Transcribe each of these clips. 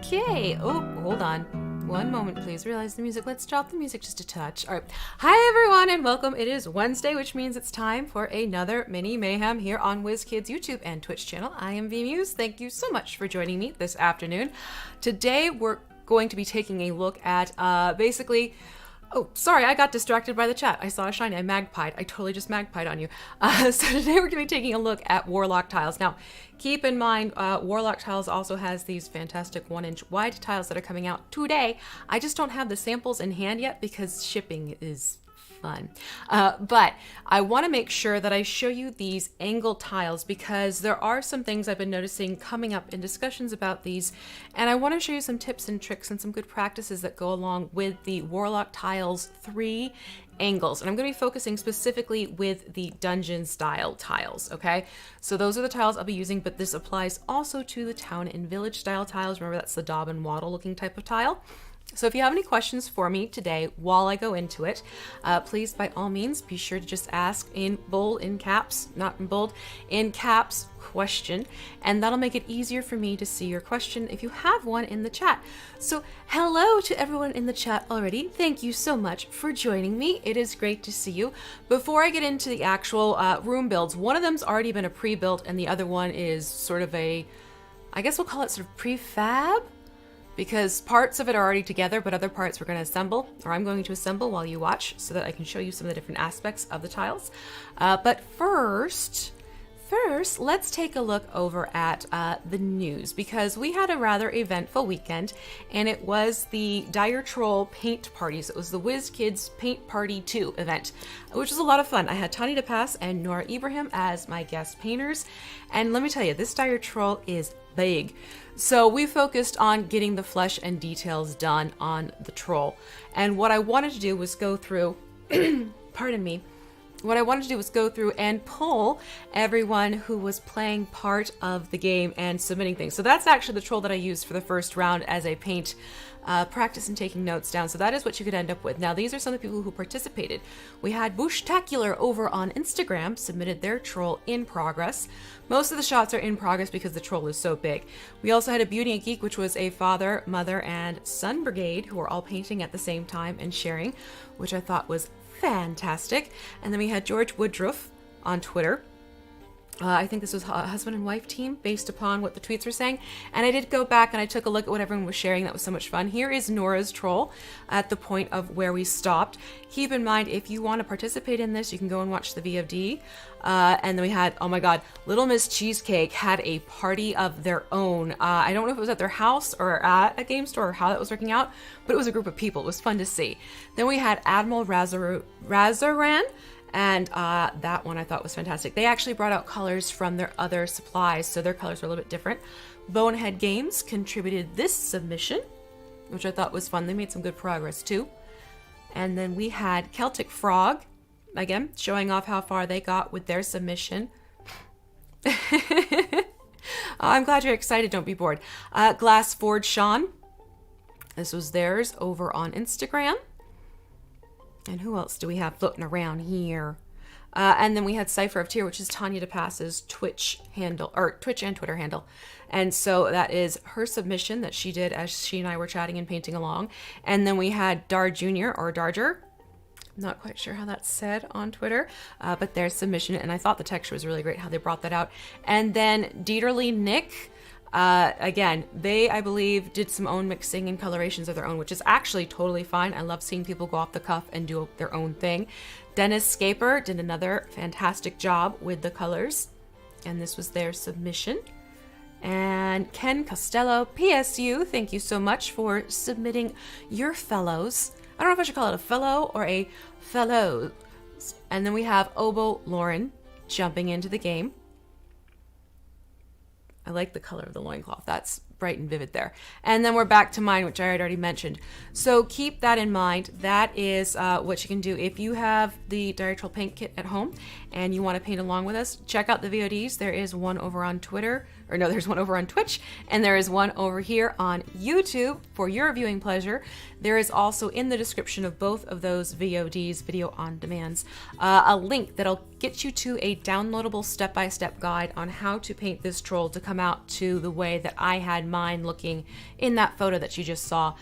Okay. Oh, hold on. One moment, please. Realize the music. Let's drop the music just a touch. All right. Hi, everyone, and welcome. It is Wednesday, which means it's time for another Mini Mayhem here on WizKids YouTube and Twitch channel. I am Vee Mus'e. Thank you so much for joining me this afternoon. Today, we're going to be taking a look at basically... Oh, sorry, I got distracted by the chat. I saw a shiny. I magpied. I totally just magpied on you. So today we're going to be taking a look at WarLock Tiles. Now, keep in mind, WarLock Tiles also has these fantastic 1-inch wide tiles that are coming out today. I just don't have the samples in hand yet because shipping is fun. But I want to make sure that I show you these angled tiles because there are some things I've been noticing coming up in discussions about these, and I want to show you some tips and tricks and some good practices that go along with the WarLock Tiles 3 angles. And I'm going to be focusing specifically with the dungeon style tiles, okay? So those are the tiles I'll be using, but this applies also to the town and village style tiles. Remember, that's the daub and waddle looking type of tile. So if you have any questions for me today while I go into it, please, by all means, be sure to just ask in bold, in caps, not in bold, in caps, question, and that'll make it easier for me to see your question if you have one in the chat. So hello to everyone in the chat already. Thank you so much for joining me. It is great to see you. Before I get into the actual room builds, one of them's already been a pre-built and the other one is sort of a, I guess we'll call it sort of prefab, because parts of it are already together, but other parts we're going to assemble, or I'm going to assemble while you watch so that I can show you some of the different aspects of the tiles. But first, let's take a look over at the news, because we had a rather eventful weekend, and it was the Dire Troll paint parties. It was the WizKids Paint Party 2 event, which was a lot of fun. I had Tani DePass and Nora Ibrahim as my guest painters, and let me tell you, this Dire Troll is big. So we focused on getting the flesh and details done on the troll. And what I wanted to do was go through, pardon me, what I wanted to do was go through and pull everyone who was playing part of the game and submitting things. So that's actually the troll that I used for the first round as a paint practice and taking notes down. So that is what you could end up with. Now, these are some of the people who participated. We had Bushtacular over on Instagram submitted their troll in progress. Most of the shots are in progress because the troll is so big. We also had a Beauty and Geek, which was a father, mother, and son brigade who were all painting at the same time and sharing, which I thought was fantastic. And then we had George Woodruff on Twitter. I think this was a husband and wife team based upon what the tweets were saying. And I did go back and I took a look at what everyone was sharing. That was so much fun. Here is Nora's troll at the point of where we stopped. Keep in mind, if you want to participate in this, you can go and watch the VOD. And then we had, oh my God, Little Miss Cheesecake had a party of their own. I don't know if it was at their house or at a game store or how that was working out, but it was a group of people. It was fun to see. Then we had Admiral Razaran. And that one I thought was fantastic. They actually brought out colors from their other supplies, so their colors were a little bit different. Bonehead Games contributed this submission, which I thought was fun. They made some good progress too. And then we had Celtic Frog, again, showing off how far they got with their submission. I'm glad you're excited, don't be bored. Glass Forge Sean, this was theirs over on Instagram. And who else do we have floating around here? And then we had Cypher of Tear, which is Tanya DePass's Twitch handle, or Twitch and Twitter handle. And so that is her submission that she did as she and I were chatting and painting along. And then we had Dar Jr. or Darger. I'm not quite sure how that's said on Twitter, but their submission. And I thought the texture was really great how they brought that out. And then Dieterly Nick. Again, they, I believe, did some own mixing and colorations of their own, which is actually totally fine. I love seeing people go off the cuff and do their own thing. Dennis Scaper did another fantastic job with the colors, and this was their submission. And Ken Costello, PSU, thank you so much for submitting your fellows. I don't know if I should call it a fellow or a fellows. And then we have Obo Lauren jumping into the game. I like the color of the loincloth. That's bright and vivid there. And then we're back to mine, which I had already mentioned. So keep that in mind. That is what you can do. If you have the Dire Troll paint kit at home and you want to paint along with us, check out the VODs. There is one over on Twitter, or no, there's one over on Twitch, and there is one over here on YouTube for your viewing pleasure. There is also in the description of both of those VODs, video on demands, a link that'll get you to a downloadable step-by-step guide on how to paint this troll to come out to the way that I had mine looking in that photo that you just saw.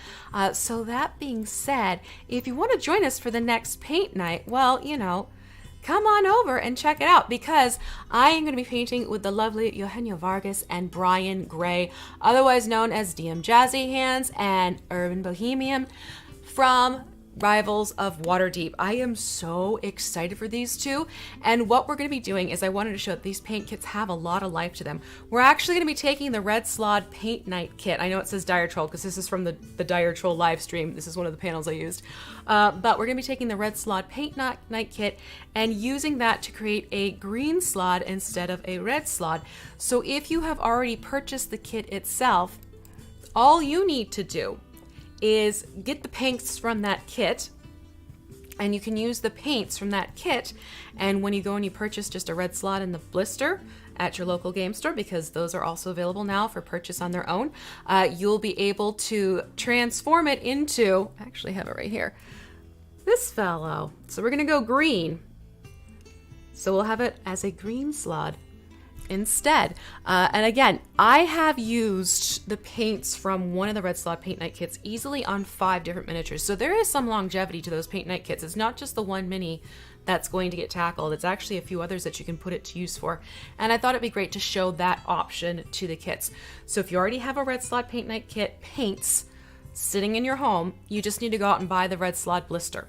So that being said, if you want to join us for the next paint night, well, you know, come on over and check it out, because I am going to be painting with the lovely Eugenio Vargas and Brian Gray, otherwise known as DM Jazzy Hands and Urban Bohemian, from Rivals of Waterdeep. I am so excited for these two, and what we're going to be doing is I wanted to show that these paint kits have a lot of life to them. We're actually going to be taking the Red Slod Paint Night kit. I know it says Dire Troll because this is from the Dire Troll live stream. This is one of the panels I used. But we're going to be taking the Red Slod Paint Night kit and using that to create a green slod instead of a red slod. So if you have already purchased the kit itself, all you need to do is get the paints from that kit, and you can use the paints from that kit, and when you go and you purchase just a red slod and the blister at your local game store, because those are also available now for purchase on their own, you'll be able to transform it into, I actually have it right here, this fellow. So we're gonna go green. So we'll have it as a green slod instead. And again, I have used the paints from one of the Red Slod Paint Night kits easily on 5 different miniatures. So there is some longevity to those Paint Night kits. It's not just the one mini that's going to get tackled. It's actually a few others that you can put it to use for. And I thought it'd be great to show that option to the kits. So if you already have a Red Slod Paint Night kit paints sitting in your home, you just need to go out and buy the Red Slod blister.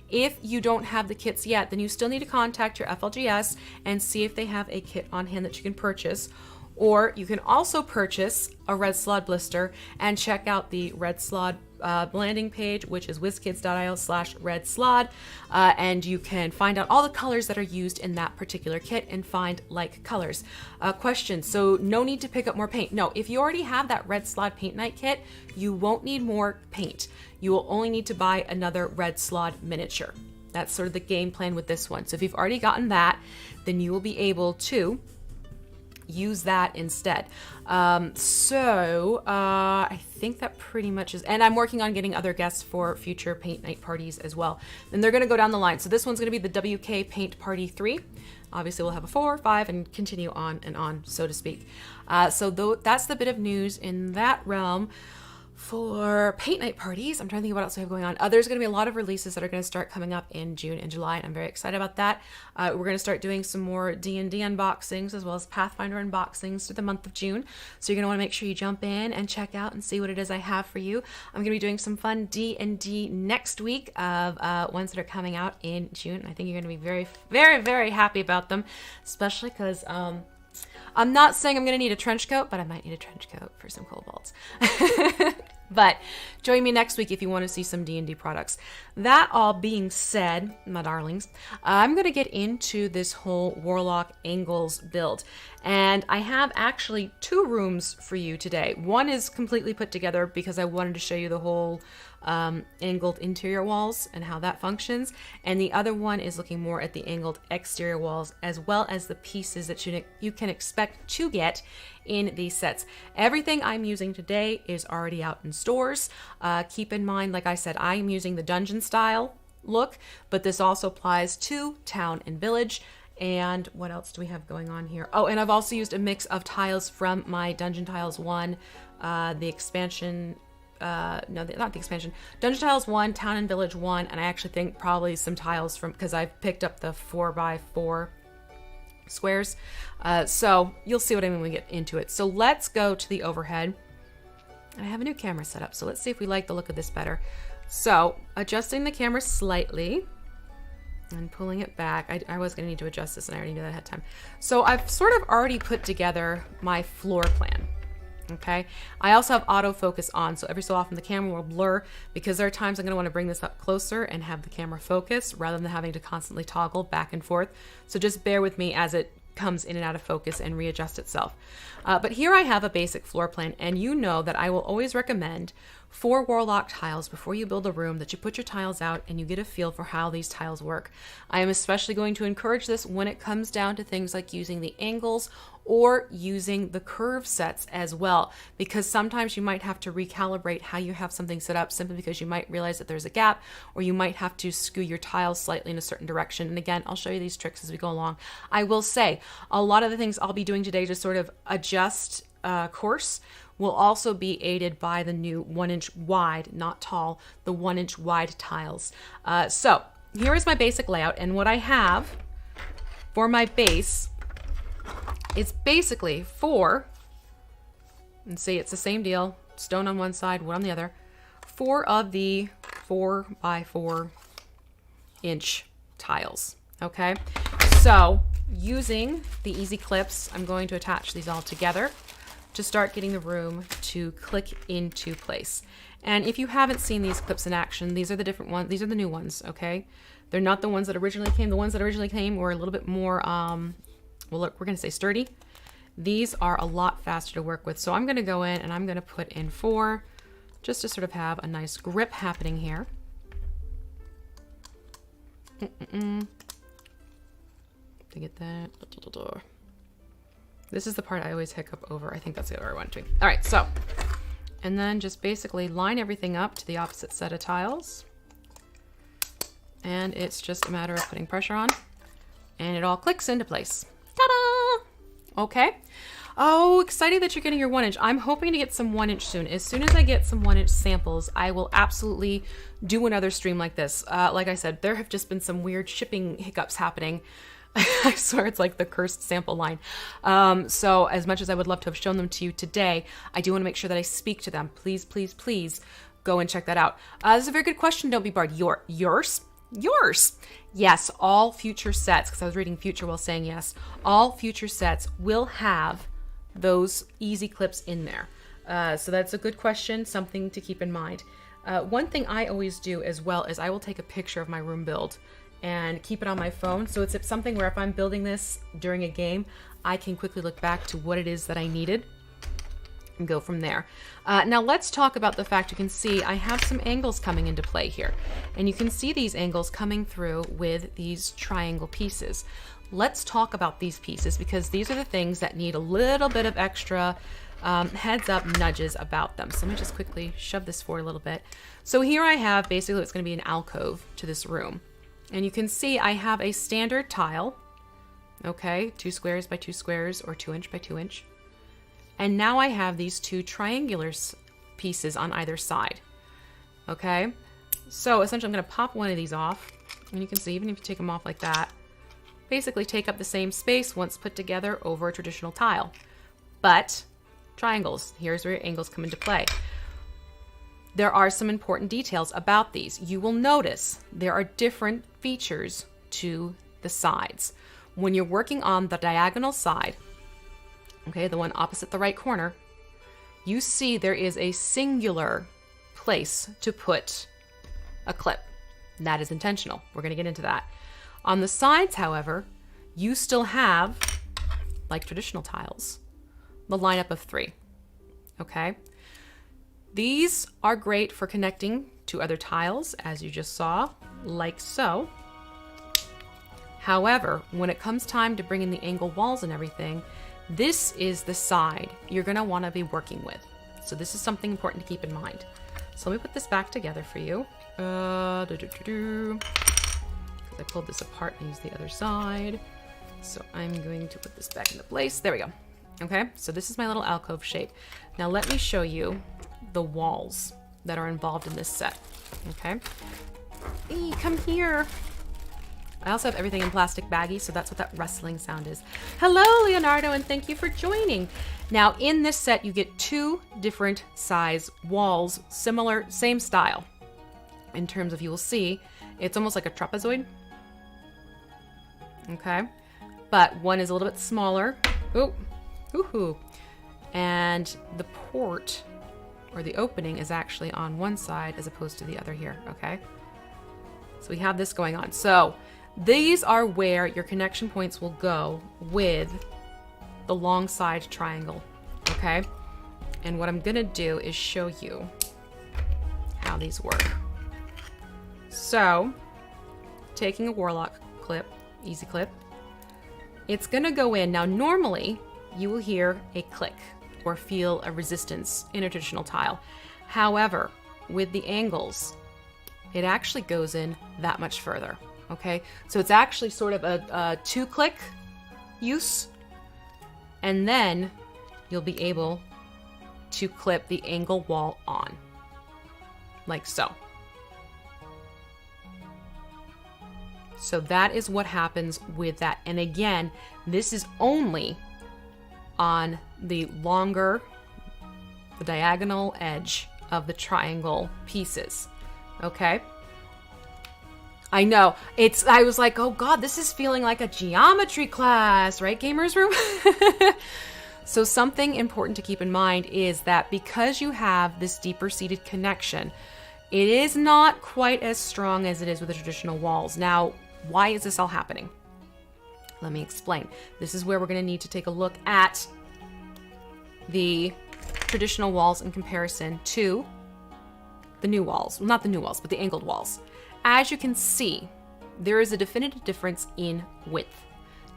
If you don't have the kits yet, then you still need to contact your FLGS and see if they have a kit on hand that you can purchase. Or you can also purchase a Red Slod blister and check out the Red Slod landing page, which is wizkids.io/redslod, and you can find out all the colors that are used in that particular kit and find like colors. Question, so no need to pick up more paint. No, if you already have that Red Slod Paint Night kit, you won't need more paint. You will only need to buy another Red Slod miniature. That's sort of the game plan with this one. So if you've already gotten that, then you will be able to use that instead. I think that pretty much is, and I'm working on getting other guests for future paint night parties as well. And they're going to go down the line. So this one's going to be the WK Paint Party 3. Obviously we'll have a 4, 5, and continue on and on, so to speak. That's the bit of news in that realm. For paint night parties, I'm trying to think of what else we have going on. There's going to be a lot of releases that are going to start coming up in June and July, and I'm very excited about that. We're going to start doing some more D&D unboxings as well as Pathfinder unboxings through the month of June. So you're going to want to make sure you jump in and check out and see what it is I have for you. I'm going to be doing some fun D&D next week of ones that are coming out in June. I think you're going to be very, very, very happy about them, especially because I'm not saying I'm going to need a trench coat, but I might need a trench coat for some kobolds. But join me next week if you want to see some D&D products. That all being said, my darlings, I'm going to get into this whole WarLock Angles build. And I have actually 2 rooms for you today. One is completely put together because I wanted to show you the whole angled interior walls and how that functions. And the other one is looking more at the angled exterior walls as well as the pieces that you can expect to get in these sets. Everything I'm using today is already out in stores. Keep in mind, like I said, I am using the dungeon style look, but this also applies to town and village. And what else do we have going on here? Oh, and I've also used a mix of tiles from my Dungeon Tiles 1, the expansion, not the expansion, Dungeon Tiles 1, Town and Village 1, and I actually think probably some tiles from, because I've picked up the 4x4 squares. So you'll see what I mean when we get into it. So let's go to the overhead. I have a new camera set up, so let's see if we like the look of this better. So adjusting the camera slightly and pulling it back. I was going to need to adjust this, and I already knew that ahead of time. So I've sort of already put together my floor plan. Okay. I also have autofocus on, so every so often the camera will blur because there are times I'm going to want to bring this up closer and have the camera focus rather than having to constantly toggle back and forth. So just bear with me as it comes in and out of focus and readjust itself. But here I have a basic floor plan, and you know that I will always recommend for WarLock tiles before you build a room that you put your tiles out and you get a feel for how these tiles work. I am especially going to encourage this when it comes down to things like using the angles or using the curve sets as well, because sometimes you might have to recalibrate how you have something set up simply because you might realize that there's a gap, or you might have to skew your tiles slightly in a certain direction. And again, I'll show you these tricks as we go along. I will say a lot of the things I'll be doing today to sort of adjust course will also be aided by the new 1-inch wide, not tall, the 1-inch wide tiles. So here is my basic layout, and what I have for my base is basically 4, and see it's the same deal, stone on one side, wood on the other, 4 of the 4 by 4 inch tiles. Okay, so using the easy clips, I'm going to attach these all together to start getting the room to click into place. And if you haven't seen these clips in action, these are the different ones. These are the new ones, okay? They're not the ones that originally came. The ones that originally came were a little bit more, well, look, we're gonna say sturdy. These are a lot faster to work with. So I'm gonna go in and I'm gonna put in 4, just to sort of have a nice grip happening here. To get that. This is the part I always hiccup over. I think that's the other one too. All right, so, and then just basically line everything up to the opposite set of tiles. And it's just a matter of putting pressure on and it all clicks into place. Ta-da! Okay. Oh, excited that you're getting your 1-inch. I'm hoping to get some 1-inch soon. As soon as I get some 1-inch samples, I will absolutely do another stream like this. Like I said, there have just been some weird shipping hiccups happening. I swear it's like the cursed sample line. So as much as I would love to have shown them to you today, I do want to make sure that I speak to them. Please, please, please go and check that out. This is a very good question. Don't be barred. Yours? Yes, all future sets, because I was reading future while saying yes, all future sets will have those easy clips in there. So that's a good question, something to keep in mind. One thing I always do as well is I will take a picture of my room build and keep it on my phone. So it's something where if I'm building this during a game, I can quickly look back to what it is that I needed and go from there. Now let's talk about the fact you can see I have some angles coming into play here. And you can see these angles coming through with these triangle pieces. Let's talk about these pieces because these are the things that need a little bit of extra heads up nudges about them. So let me just quickly shove this forward a little bit. So here I have basically it's going to be an alcove to this room. And you can see I have a standard tile, okay, 2 squares by 2 squares or 2-inch by 2-inch. And now I have these 2 triangular pieces on either side, okay? So essentially I'm going to pop one of these off, and you can see even if you take them off like that, basically take up the same space once put together over a traditional tile. But triangles, here's where your angles come into play. There are some important details about these. You will notice there are different features to the sides. When you're working on the diagonal side, okay, the one opposite the right corner, you see there is a singular place to put a clip. That is intentional. We're going to get into that. On the sides, however, you still have, like traditional tiles, the lineup of 3, okay? These are great for connecting to other tiles, as you just saw, like so. However, when it comes time to bring in the angle walls and everything, this is the side you're going to want to be working with. So this is something important to keep in mind. So let me put this back together for you. I pulled this apart and used the other side. So I'm going to put this back into place. There we go. Okay, so this is my little alcove shape. Now let me show you the walls that are involved in this set. Okay. Eee, come here. I also have everything in plastic baggies, so that's what that rustling sound is. Hello, Leonardo, and thank you for joining. Now, in this set, you get 2 different size walls, similar, same style. In terms of, you will see, it's almost like a trapezoid. Okay. But one is a little bit smaller. Oh, hoo-hoo. And the port, or the opening, is actually on one side as opposed to the other here, okay? So we have this going on. So these are where your connection points will go with the long side triangle, okay? And what I'm gonna do is show you how these work. So, taking a WarLock clip, easy clip, it's gonna go in. Now normally, you will hear a click or feel a resistance in a traditional tile. However, with the angles, it actually goes in that much further, okay? So it's actually sort of a 2-click use, and then you'll be able to clip the angle wall on, like so. So that is what happens with that. And again, this is only on the longer, the diagonal edge of the triangle pieces, okay? I know, I was like, oh God, this is feeling like a geometry class, right, Gamers Room? So something important to keep in mind is that because you have this deeper seated connection, it is not quite as strong as it is with the traditional walls. Now, why is this all happening? Let me explain. This is where we're going to need to take a look at the traditional walls in comparison to the new walls. Well, not the new walls, but the angled walls. As you can see, there is a definitive difference in width.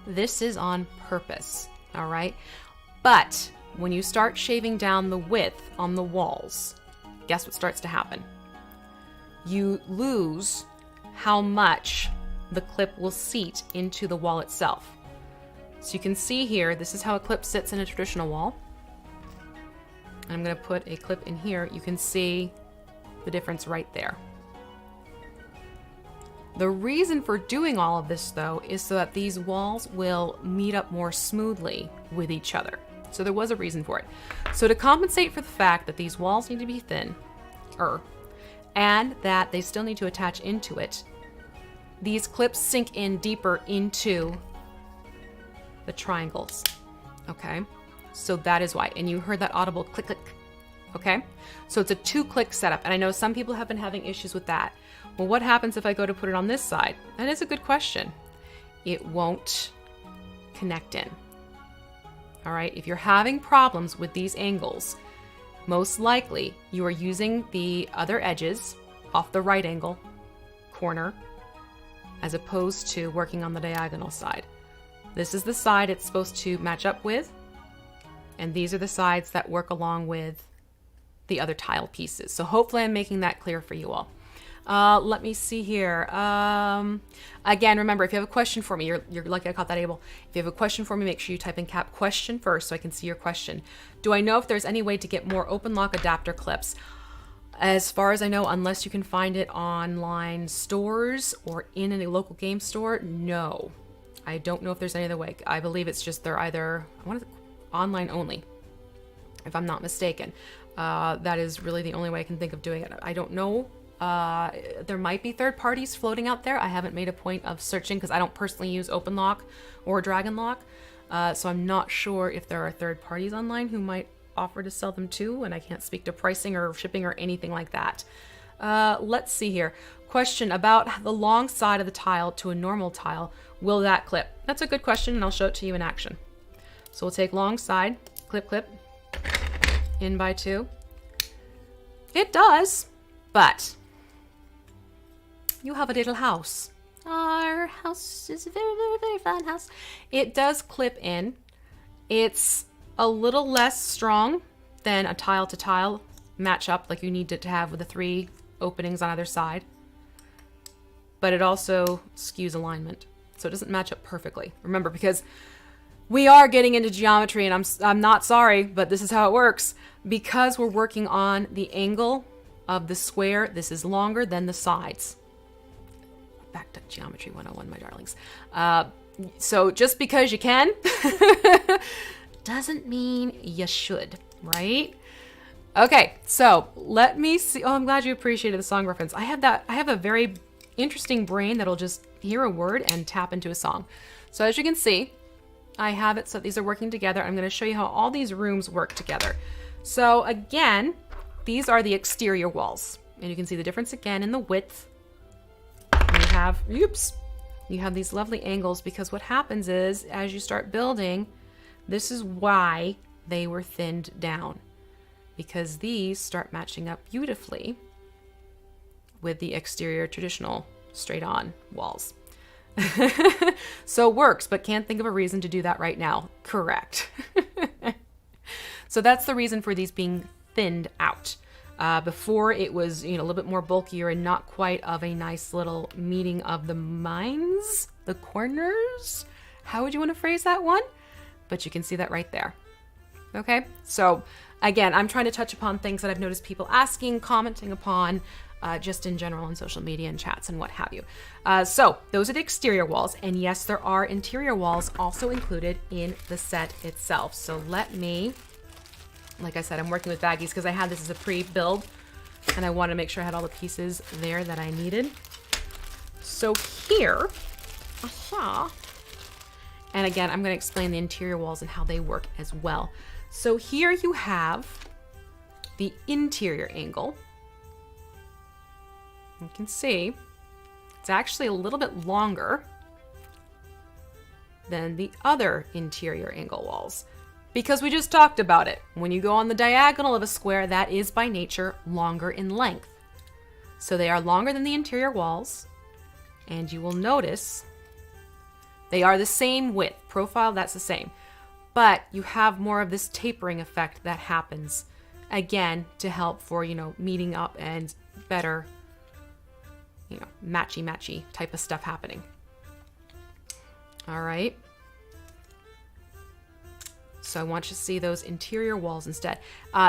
This is on purpose, all right? But when you start shaving down the width on the walls, guess what starts to happen? You lose how much the clip will seat into the wall itself. So you can see here, this is how a clip sits in a traditional wall. And I'm going to put a clip in here. You can see the difference right there. The reason for doing all of this, though, is so that these walls will meet up more smoothly with each other. So there was a reason for it. So to compensate for the fact that these walls need to be thinner, and that they still need to attach into it, these clips sink in deeper into the triangles, okay? So that is why. And you heard that audible click, click, okay? So it's a 2-click setup. And I know some people have been having issues with that. Well, what happens if I go to put it on this side? That is a good question. It won't connect in. All right, if you're having problems with these angles, most likely you are using the other edges off the right angle corner as opposed to working on the diagonal side. This is the side it's supposed to match up with, and these are the sides that work along with the other tile pieces. So hopefully I'm making that clear for you all. Let me see here. Again, remember, if you have a question for me, you're lucky I caught that, Abel. If you have a question for me, make sure you type in cap question first so I can see your question. Do I know if there's any way to get more open lock adapter clips? As far as I know, unless you can find it online stores or in a local game store, no. I don't know if there's any other way. I believe it's just they're either online only, if I'm not mistaken. That is really the only way I can think of doing it. I don't know. There might be third parties floating out there. I haven't made a point of searching because I don't personally use OpenLock or DragonLock. So I'm not sure if there are third parties online who might offer to sell them too, and I can't speak to pricing or shipping or anything like that. Let's see here. Question about the long side of the tile to a normal tile. Will that clip? That's a good question, and I'll show it to you in action. So we'll take long side, clip, clip, in by 2. It does, but you have a little house. Our house is a very, very, very fun house. It does clip in. It's a little less strong than a tile to tile matchup like you need it to have with the 3 openings on either side. But it also skews alignment. So it doesn't match up perfectly. Remember, because we are getting into geometry, and I'm not sorry, but this is how it works. Because we're working on the angle of the square, this is longer than the sides. Back to Geometry 101, my darlings. So just because you can doesn't mean you should, right? Okay, so let me see. Oh, I'm glad you appreciated the song reference. I have a very interesting brain that'll just hear a word and tap into a song. So as you can see, I have it so these are working together. I'm going to show you how all these rooms work together. So again, these are the exterior walls, and you can see the difference again in the width. You have these lovely angles, because what happens is as you start building, this is why they were thinned down, because these start matching up beautifully with the exterior traditional straight on walls. So it works, but can't think of a reason to do that right now. Correct. So that's the reason for these being thinned out. Before it was, a little bit more bulkier and not quite of a nice little meeting of the minds, the corners. How would you want to phrase that one? But you can see that right there. Okay, so again, I'm trying to touch upon things that I've noticed people asking, commenting upon, just in general on social media and chats and what have you. So those are the exterior walls. And yes, there are interior walls also included in the set itself. So let me, like I said, I'm working with baggies because I had this as a pre-build and I wanted to make sure I had all the pieces there that I needed. So here, and again, I'm going to explain the interior walls and how they work as well. So here you have the interior angle. You can see it's actually a little bit longer than the other interior angle walls because we just talked about it. When you go on the diagonal of a square, that is by nature longer in length. So they are longer than the interior walls, and you will notice they are the same width. Profile, that's the same. But you have more of this tapering effect that happens, again, to help for, meeting up and better, matchy type of stuff happening. All right. So I want you to see those interior walls instead.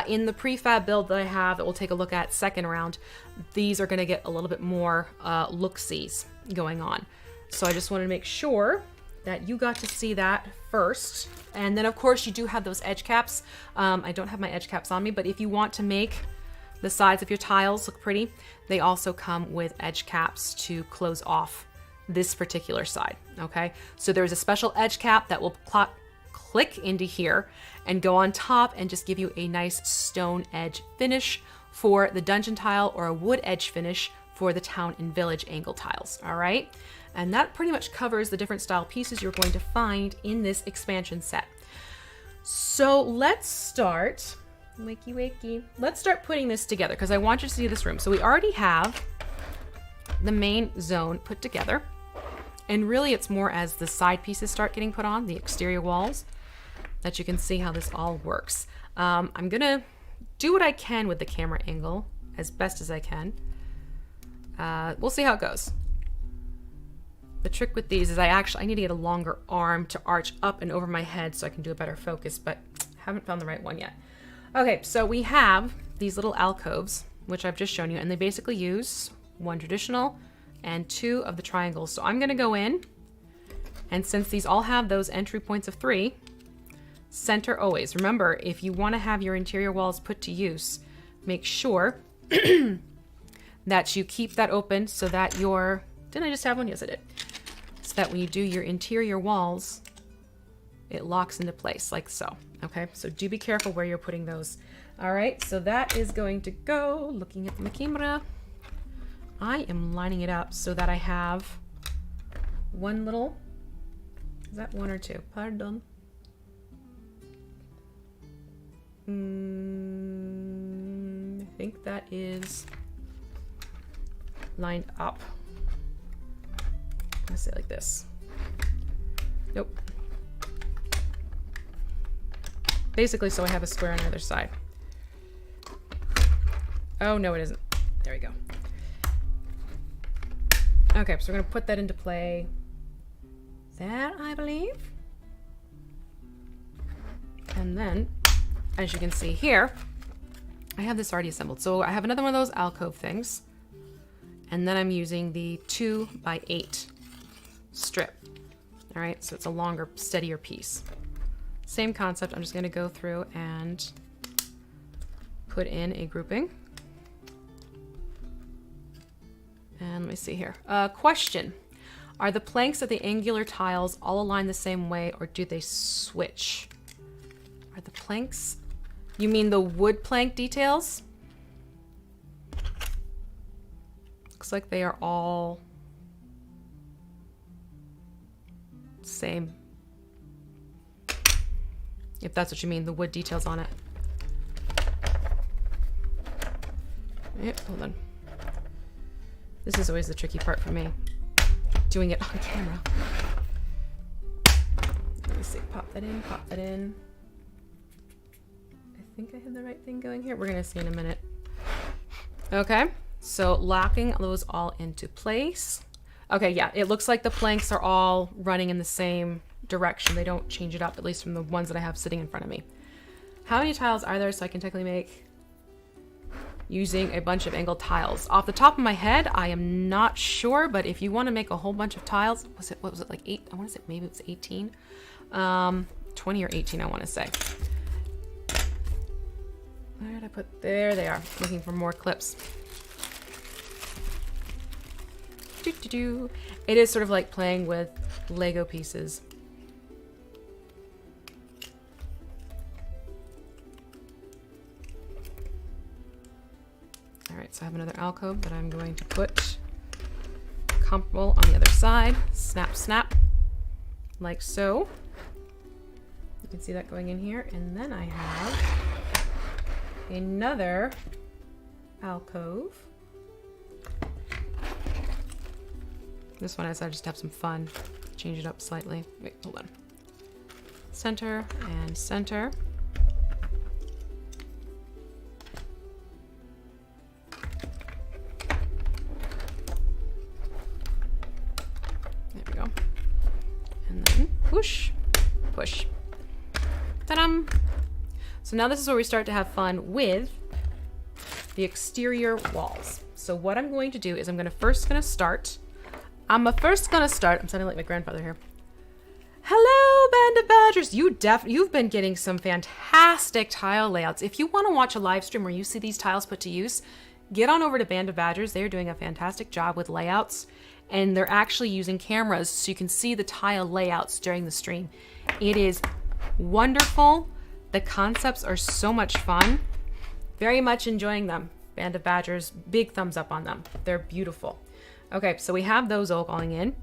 In the prefab build that I have that we'll take a look at second round, these are going to get a little bit more look-sees going on. So I just wanted to make sure that you got to see that first. And then of course you do have those edge caps. I don't have my edge caps on me, but if you want to make the sides of your tiles look pretty, they also come with edge caps to close off this particular side, okay? So there's a special edge cap that will click into here and go on top and just give you a nice stone edge finish for the dungeon tile or a wood edge finish for the town and village angle tiles, all right? And that pretty much covers the different style pieces you're going to find in this expansion set. So let's start, wakey. Let's start putting this together because I want you to see this room. So we already have the main zone put together. And really it's more as the side pieces start getting put on, the exterior walls, that you can see how this all works. I'm gonna do what I can with the camera angle as best as I can. We'll see how it goes. The trick with these is I need to get a longer arm to arch up and over my head so I can do a better focus, but haven't found the right one yet. Okay, so we have these little alcoves, which I've just shown you, and they basically use one traditional and two of the triangles. So I'm gonna go in, and since these all have those entry points of 3, center always. Remember, if you wanna have your interior walls put to use, make sure that you keep that open so that didn't I just have one? Yes, I did. So that when you do your interior walls, it locks into place like so. Okay, so do be careful where you're putting those. All right, so that is going to go, looking at the camera. I am lining it up so that I have one little, is that 1 or 2? Pardon. I think that is lined up. Let's say it like this. Nope. Basically, so I have a square on either side. Oh, no, it isn't. There we go. Okay, so we're going to put that into play. That, I believe. And then, as you can see here, I have this already assembled. So I have another one of those alcove things. And then I'm using the 2x8 strip. All right, so it's a longer, steadier piece. Same concept. I'm just going to go through and put in a grouping. And let me see here. Question. Are the planks of the angular tiles all aligned the same way, or do they switch? Are the planks... You mean the wood plank details? Looks like they are all same. If that's what you mean, the wood details on it. Yep, hold on. This is always the tricky part for me, doing it on camera. Let me see, pop that in, pop that in. I think I have the right thing going here. We're gonna see in a minute. Okay, so locking those all into place. Okay, yeah, it looks like the planks are all running in the same direction. They don't change it up, at least from the ones that I have sitting in front of me. How many tiles are there so I can technically make using a bunch of angled tiles? Off the top of my head, I am not sure, but if you want to make a whole bunch of tiles, what was it, like 8? I want to say maybe it was 18. 20 or 18, I want to say. Where did I put? There they are. Looking for more clips. It is sort of like playing with Lego pieces. Alright, so I have another alcove that I'm going to put comparable on the other side. Snap, snap. Like so. You can see that going in here. And then I have another alcove. This one I decided just to have some fun. Change it up slightly. Wait, hold on. Center and center. There we go. And then push, push. Ta-dam! So now this is where we start to have fun with the exterior walls. So what I'm going to do is I'm start. I'm sounding like my grandfather here. Hello, Band of Badgers. You've been getting some fantastic tile layouts. If you want to watch a live stream where you see these tiles put to use, get on over to Band of Badgers. They're doing a fantastic job with layouts, and they're actually using cameras so you can see the tile layouts during the stream. It is wonderful. The concepts are so much fun. Very much enjoying them. Band of Badgers, big thumbs up on them. They're beautiful. Okay, so we have those all going in,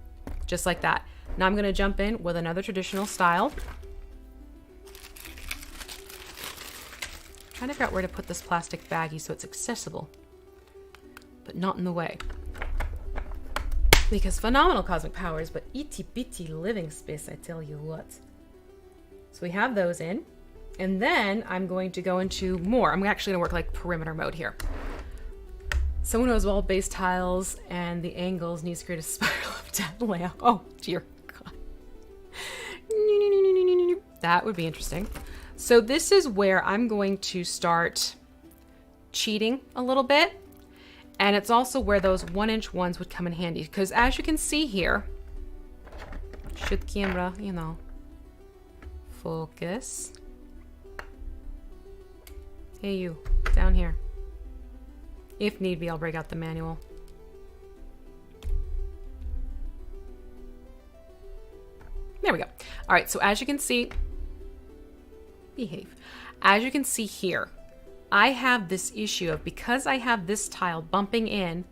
just like that. Now I'm going to jump in with another traditional style. Trying to figure out where to put this plastic baggie so it's accessible, but not in the way. Because phenomenal cosmic powers, but itty bitty living space, I tell you what. So we have those in, and then I'm going to go into more. I'm actually going to work like perimeter mode here. Someone who has wall-based tiles and the angles needs to create a spiral of death layout. Oh, dear God. That would be interesting. So this is where I'm going to start cheating a little bit. And it's also where those 1-inch ones would come in handy. Because as you can see here, should camera, you know, focus. Hey you, down here. If need be, I'll break out the manual. There we go. All right, so as you can see, behave. As you can see here, I have this issue of, because I have this tile bumping in,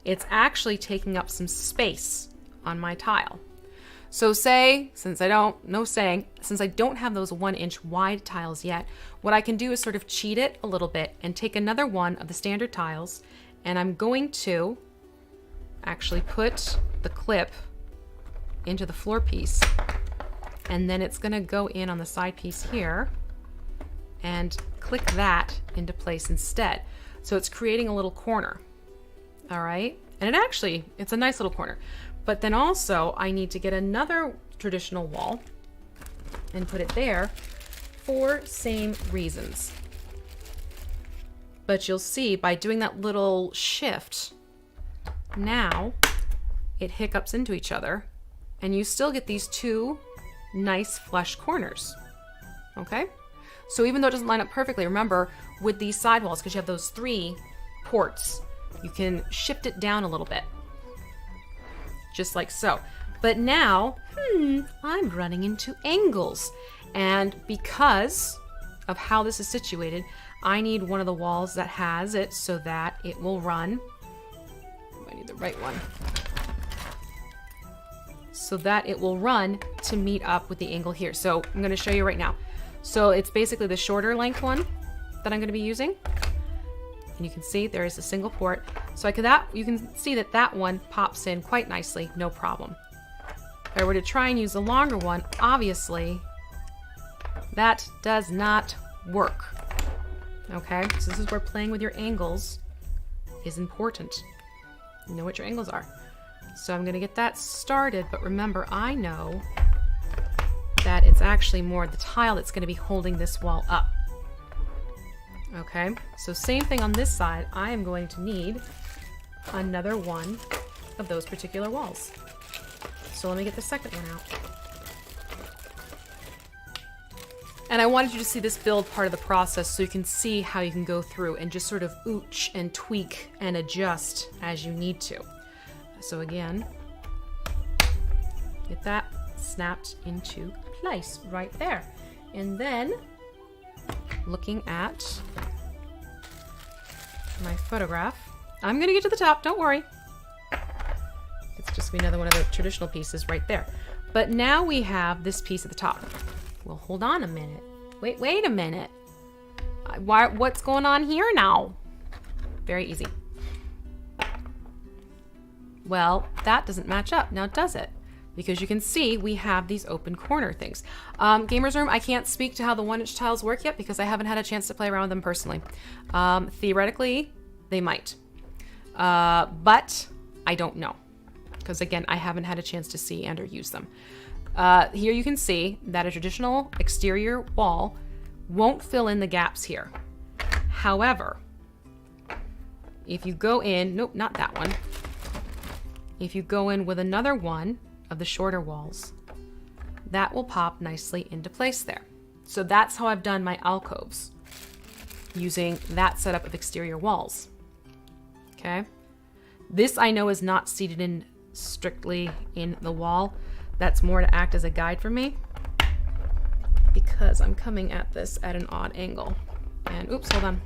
it's actually taking up some space on my tile. So since I don't have those 1-inch wide tiles yet, what I can do is sort of cheat it a little bit and take another one of the standard tiles, and I'm going to actually put the clip into the floor piece, and then it's going to go in on the side piece here and click that into place instead. So it's creating a little corner. All right. And it's a nice little corner. But then also I need to get another traditional wall and put it there for same reasons. But you'll see by doing that little shift, now it hiccups into each other and you still get these two nice flush corners. Okay? So even though it doesn't line up perfectly, remember with these sidewalls, because you have those 3 ports, you can shift it down a little bit. Just like so. But now, I'm running into angles. And because of how this is situated, I need one of the walls that has it so that it will run. I need the right one. So that it will run to meet up with the angle here. So I'm going to show you right now. So it's basically the shorter length one that I'm going to be using. And you can see there is a single port. So you can see that one pops in quite nicely, no problem. If I were to try and use the longer one, obviously that does not work. Okay, so this is where playing with your angles is important. You know what your angles are. So I'm going to get that started, but remember, I know that it's actually more the tile that's going to be holding this wall up. Okay, so same thing on this side. I am going to need another one of those particular walls. So let me get the second one out. And I wanted you to see this build part of the process so you can see how you can go through and just sort of ooch and tweak and adjust as you need to. So again, get that snapped into place right there. And then looking at my photograph, I'm gonna get to the top, don't worry. It's just another one of the traditional pieces right there. But now we have this piece at the top. Well, hold on a minute. Wait a minute. What's going on here now? Very easy. Well, that doesn't match up now, does it? Because you can see we have these open corner things. Gamers Room, I can't speak to how the 1-inch tiles work yet because I haven't had a chance to play around with them personally. Theoretically, they might. But I don't know. Because again, I haven't had a chance to see and or use them. Here you can see that a traditional exterior wall won't fill in the gaps here. However, if you go in, nope, not that one. If you go in with another one of the shorter walls, that will pop nicely into place there. So that's how I've done my alcoves, using that setup of exterior walls. Okay. This I know is not seated in strictly in the wall. That's more to act as a guide for me because I'm coming at this at an odd angle. And oops, hold on.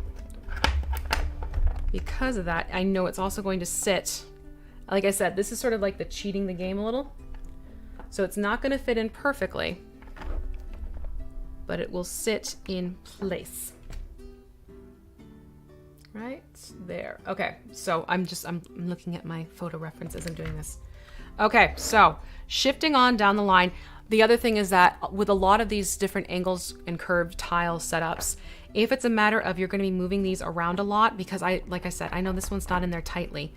Because of that, I know it's also going to sit, like I said, this is sort of like the cheating the game a little. So it's not going to fit in perfectly, but it will sit in place. Right there. Okay, so I'm looking at my photo reference as I'm doing this. Okay, so shifting on down the line, the other thing is that with a lot of these different angles and curved tile setups, if it's a matter of you're going to be moving these around a lot, because like I said, I know this one's not in there tightly,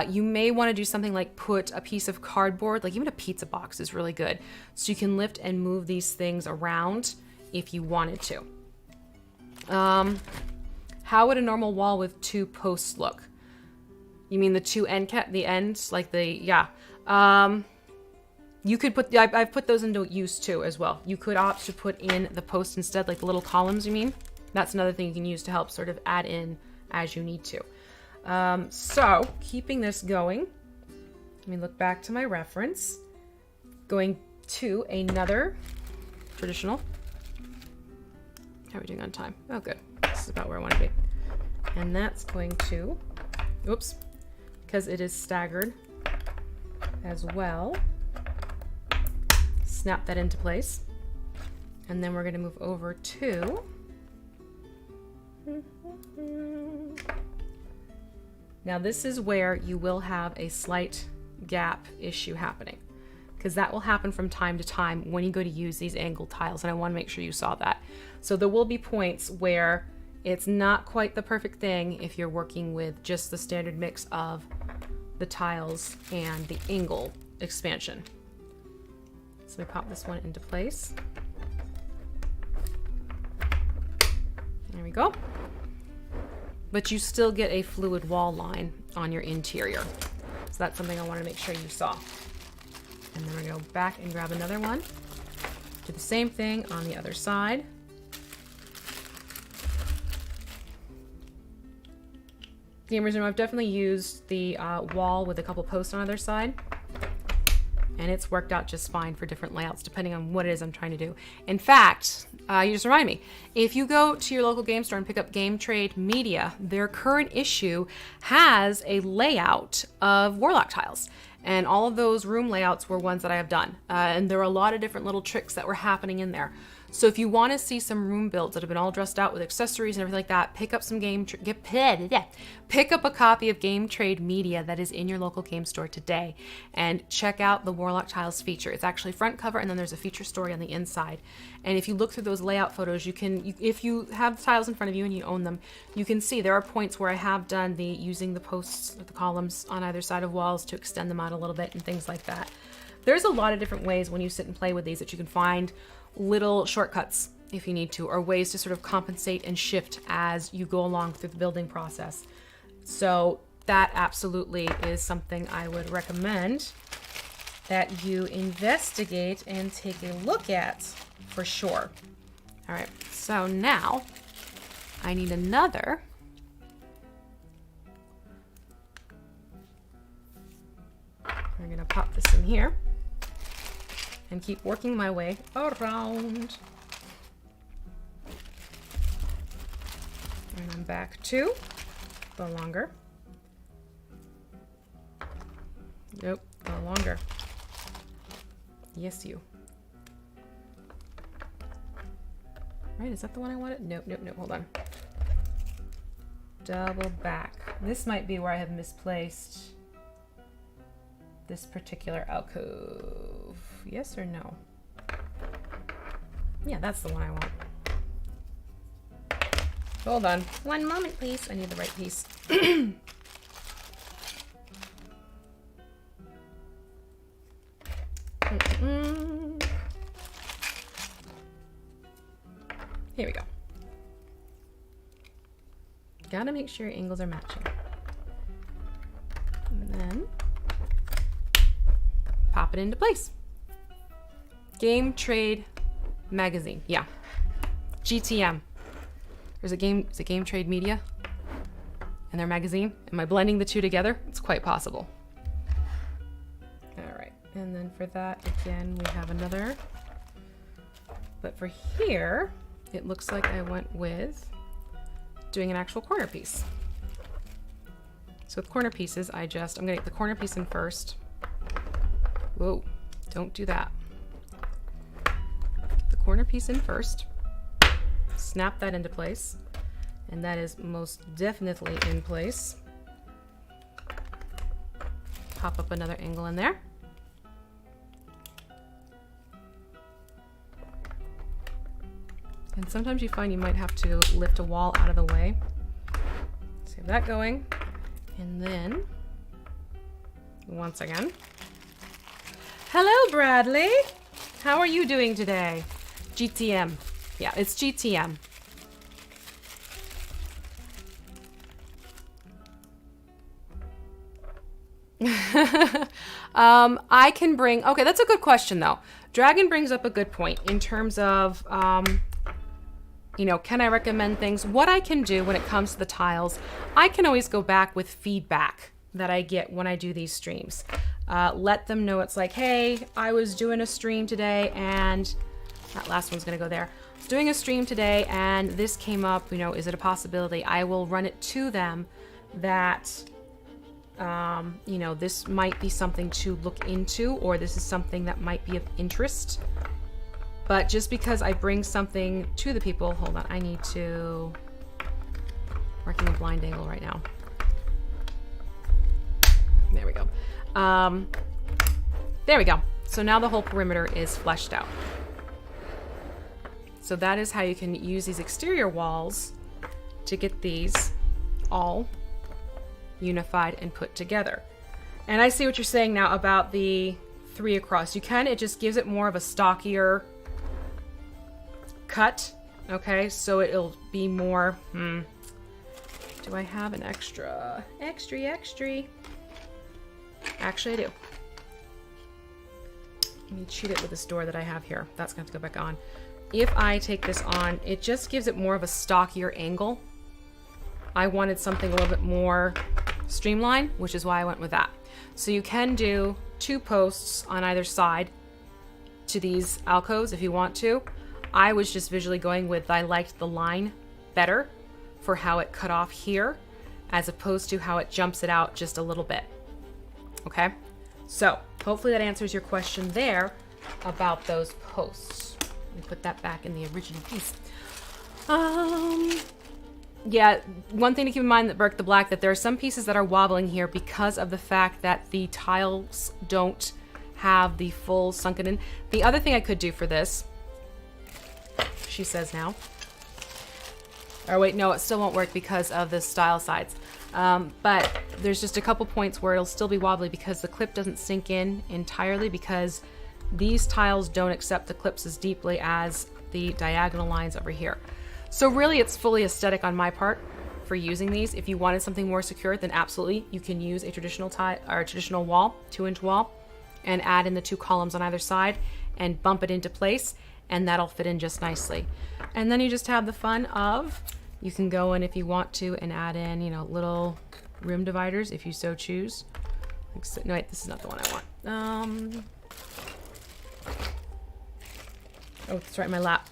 you may want to do something like put a piece of cardboard, like even a pizza box is really good, so you can lift and move these things around if you wanted to. How would a normal wall with 2 posts look? You mean the 2 the ends, like the, yeah. You could put, I've put those into use too as well. You could opt to put in the post instead, like the little columns, you mean? That's another thing you can use to help sort of add in as you need to. So keeping this going, let me look back to my reference, going to another traditional. How are we doing on time? Oh, good. This is about where I want to be. And that's going to, oops, because it is staggered as well, snap that into place. And then we're going to move over to now this is where you will have a slight gap issue happening, because that will happen from time to time when you go to use these angled tiles, and I want to make sure you saw that. So there will be points where it's not quite the perfect thing if you're working with just the standard mix of the tiles and the angle expansion. So we pop this one into place. There we go. But you still get a fluid wall line on your interior. So that's something I want to make sure you saw. And then we're going to go back and grab another one. Do the same thing on the other side. Gamers, I've definitely used the wall with a couple posts on either side. And it's worked out just fine for different layouts depending on what it is I'm trying to do. In fact, you just remind me, if you go to your local game store and pick up Game Trade Media, their current issue has a layout of WarLock tiles. And all of those room layouts were ones that I have done. And there are a lot of different little tricks that were happening in there. So if you want to see some room builds that have been all dressed out with accessories and everything like that, pick up some pick up a copy of Game Trade Media that is in your local game store today, and check out the WarLock Tiles feature. It's actually front cover, and then there's a feature story on the inside. And if you look through those layout photos, if you have the tiles in front of you and you own them, you can see there are points where I have done using the posts or the columns on either side of walls to extend them out a little bit and things like that. There's a lot of different ways when you sit and play with these that you can find little shortcuts if you need to, or ways to sort of compensate and shift as you go along through the building process. So that absolutely is something I would recommend that you investigate and take a look at for sure. All right, so now I need another. I'm gonna pop this in here and keep working my way around. And I'm back to the longer. Nope, the longer. Yes, you. Right, is that the one I wanted? Nope, nope, nope, hold on. Double back. This might be where I have misplaced this particular alcove. Yes or no? Yeah, that's the one I want. Hold on. One moment, please. I need the right piece. Here we go. Gotta make sure your angles are matching. And then pop it into place. Game Trade Magazine. Yeah. GTM. Is it Game Trade Media? And their magazine? Am I blending the two together? It's quite possible. All right. And then for that, again, we have another. But for here, it looks like I went with doing an actual corner piece. So with corner pieces, I'm gonna get the corner piece in first. Whoa, don't do that. The corner piece in first. Snap that into place. And that is most definitely in place. Pop up another angle in there. And sometimes you find you might have to lift a wall out of the way. So have that going. And then, once again. Hello, Bradley. How are you doing today? GTM. Yeah, it's GTM. I can bring, okay, that's a good question though. Dragon brings up a good point in terms of, you know, can I recommend things? What I can do when it comes to the tiles, I can always go back with feedback that I get when I do these streams. Let them know it's like, hey, I was doing a stream today and that last one's gonna go there. I was doing a stream today and this came up, you know, is it a possibility? I will run it to them that, you know, this might be something to look into, or this is something that might be of interest. But just because I bring something to the people, hold on, I need to, working a blind angle right now. There we go. There we go. So now the whole perimeter is fleshed out. So that is how you can use these exterior walls to get these all unified and put together. And I see what you're saying now about the 3 across. You can, it just gives it more of a stockier cut. Okay, so it'll be more, do I have an extra? Actually I do. Let me cheat it with this door that I have here. That's gonna have to go back on. If I take this on, it just gives it more of a stockier angle. I wanted something a little bit more streamlined, which is why I went with that. So you can do 2 posts on either side to these alcoves if you want to. I was just visually going with, I liked the line better for how it cut off here, as opposed to how it jumps it out just a little bit. Okay, so hopefully that answers your question there about those posts. Let me put that back in the original piece. Yeah, one thing to keep in mind, that Burke the Black, that there are some pieces that are wobbling here because of the fact that the tiles don't have the full sunken in. The other thing I could do for this, she says now, or wait, no, it still won't work because of the style sides. But there's just a couple points where it'll still be wobbly because the clip doesn't sink in entirely, because these tiles don't accept the clips as deeply as the diagonal lines over here. So really it's fully aesthetic on my part for using these. If you wanted something more secure, then absolutely you can use a traditional tile or a traditional wall, 2-inch wall, and add in the 2 columns on either side and bump it into place, and that'll fit in just nicely. And then you just have the fun of, you can go in if you want to and add in, you know, little room dividers if you so choose. Like so, no, wait, this is not the one I want. Oh, it's right in my lap.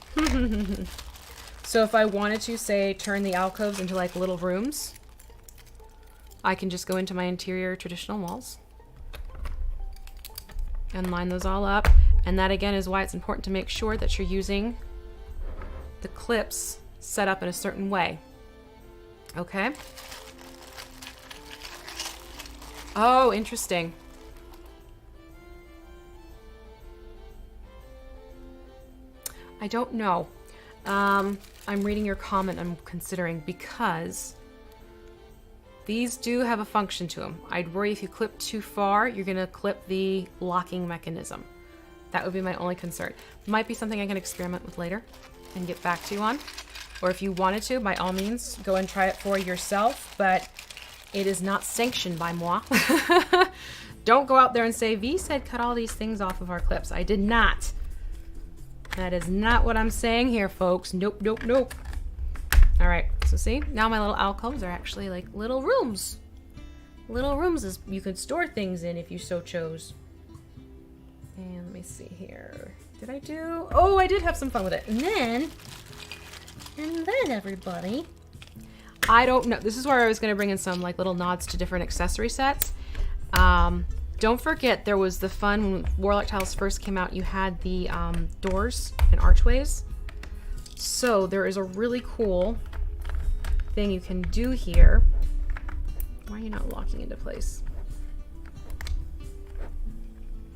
So if I wanted to, say, turn the alcoves into like little rooms, I can just go into my interior traditional walls and line those all up. And that again is why it's important to make sure that you're using the clips set up in a certain way. Okay? Oh, interesting. I don't know. I'm reading your comment, I'm considering, because these do have a function to them. I'd worry if you clip too far, you're gonna clip the locking mechanism. That would be my only concern. Might be something I can experiment with later and get back to you on. Or if you wanted to, by all means, go and try it for yourself, but it is not sanctioned by moi. Don't go out there and say, Vee said cut all these things off of our clips. I did not. That is not what I'm saying here, folks. Nope, nope, nope. All right, so see, now my little alcoves are actually like little rooms. Little rooms is you could store things in if you so chose. And let me see here. Did I do? Oh, I did have some fun with it. And then everybody, I don't know. This is where I was going to bring in some like little nods to different accessory sets. Don't forget there was the fun when WarLock Tiles first came out. You had the doors and archways. So there is a really cool thing you can do here. Why are you not locking into place?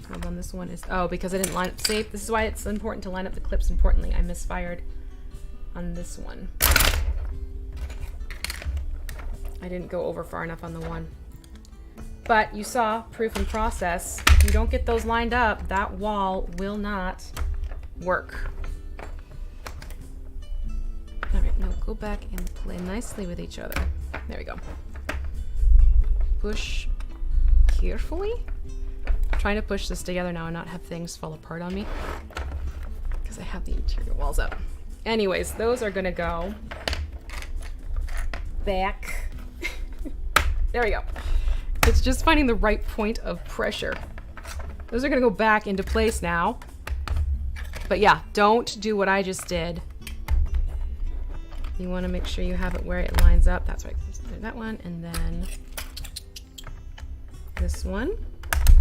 Hold on, this one is, oh, because I didn't line up safe. This is why it's important to line up the clips importantly. I misfired on this one. I didn't go over far enough on the one. But you saw proof in process. If you don't get those lined up, that wall will not work. All right, now go back and play nicely with each other. There we go. Push carefully. I'm trying to push this together now and not have things fall apart on me because I have the interior walls up. Anyways, those are gonna go back. There we go. It's just finding the right point of pressure. Those are gonna go back into place now. But yeah, don't do what I just did. You wanna make sure you have it where it lines up. That's right, that one, and then this one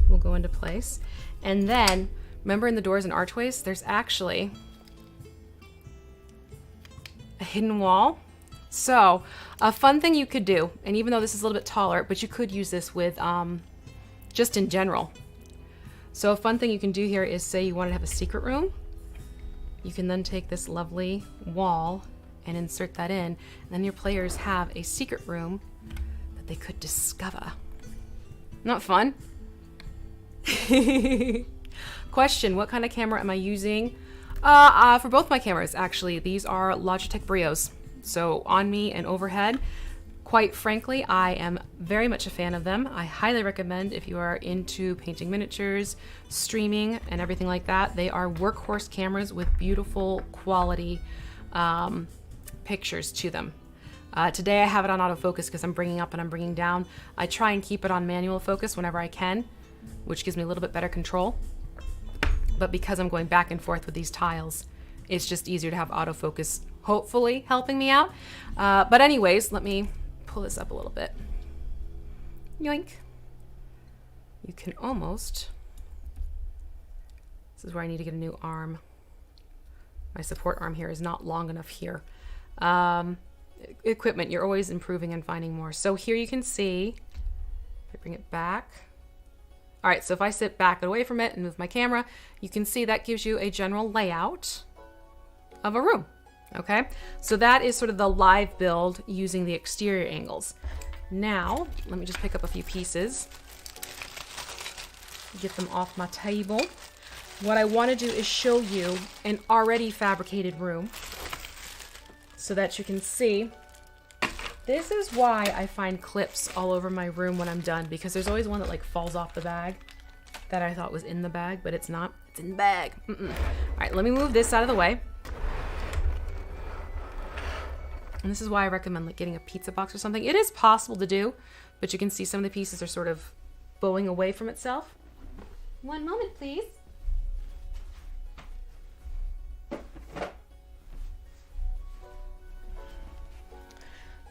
will go into place. And then, remember in the doors and archways, there's actually a hidden wall. So, a fun thing you could do, and even though this is a little bit taller, but you could use this with, just in general. So a fun thing you can do here is say you want to have a secret room. You can then take this lovely wall and insert that in, and then your players have a secret room that they could discover. Not fun? Question, what kind of camera am I using? For both my cameras, actually. These are Logitech Brios. So on me and overhead. Quite frankly, I am very much a fan of them. I highly recommend if you are into painting miniatures, streaming, and everything like that. They are workhorse cameras with beautiful quality pictures to them. Today I have it on autofocus because I'm bringing up and I'm bringing down. I try and keep it on manual focus whenever I can, which gives me a little bit better control. But because I'm going back and forth with these tiles, it's just easier to have autofocus, hopefully helping me out. But anyways, let me pull this up a little bit. Yoink. You can almost, this is where I need to get a new arm. My support arm here is not long enough here. Equipment, you're always improving and finding more. So here you can see, if I bring it back. All right, so if I sit back and away from it and move my camera, you can see that gives you a general layout of a room, okay? So that is sort of the live build using the exterior angles. Now, let me just pick up a few pieces, get them off my table. what I want to do is show you an already fabricated room so that you can see. This is why I find clips all over my room when I'm done, because there's always one that like falls off the bag that I thought was in the bag, but it's not. It's in the bag. All right, let me move this out of the way. And this is why I recommend like getting a pizza box or something. It is possible to do, but you can see some of the pieces are sort of bowing away from itself. One moment, please.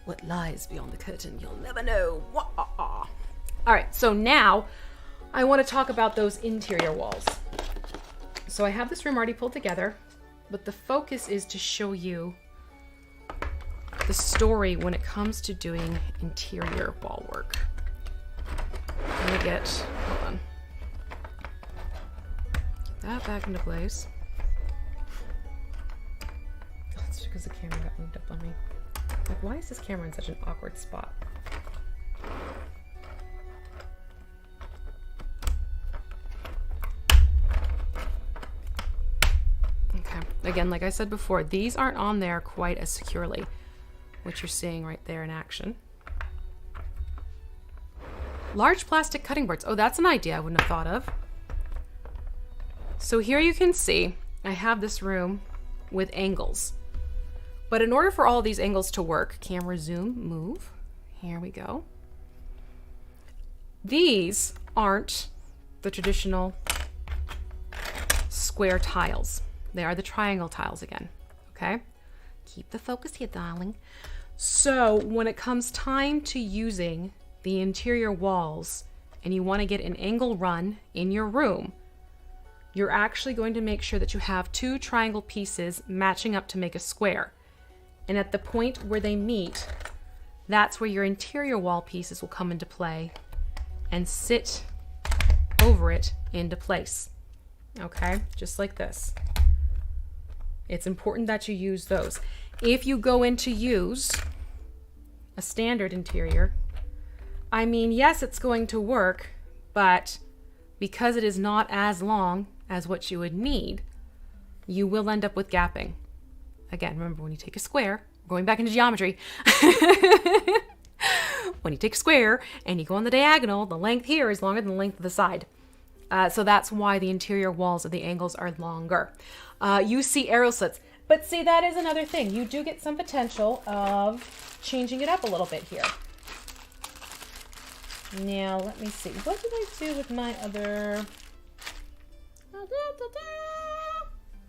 What lies beyond the curtain, you'll never know. Wah-ah-ah. All right, so now I want to talk about those interior walls. So I have this room already pulled together, but the focus is to show you the story when it comes to doing interior wall work. Let me hold on. Get that back into place. That's because the camera got moved up on me. Like, why is this camera in such an awkward spot? Okay, again, like I said before, these aren't on there quite as securely, which you're seeing right there in action. Large plastic cutting boards. Oh, that's an idea I wouldn't have thought of. So here you can see I have this room with angles. But in order for all of these angles to work, camera zoom, move. Here we go. These aren't the traditional square tiles. They are the triangle tiles again, okay? Keep the focus here, darling. So when it comes time to using the interior walls and you want to get an angle run in your room, you're actually going to make sure that you have two triangle pieces matching up to make a square. And at the point where they meet, that's where your interior wall pieces will come into play and sit over it into place. Okay, just like this. It's important that you use those. If you go in to use a standard interior, I mean, yes, it's going to work, but because it is not as long as what you would need, you will end up with gapping. Again, remember, when you take a square, going back into geometry, when you take a square and you go on the diagonal, the length here is longer than the length of the side. So that's why the interior walls of the angles are longer. You see arrow slits, but see, that is another thing. You do get some potential of changing it up a little bit here. Now, let me see. What did I do with my other...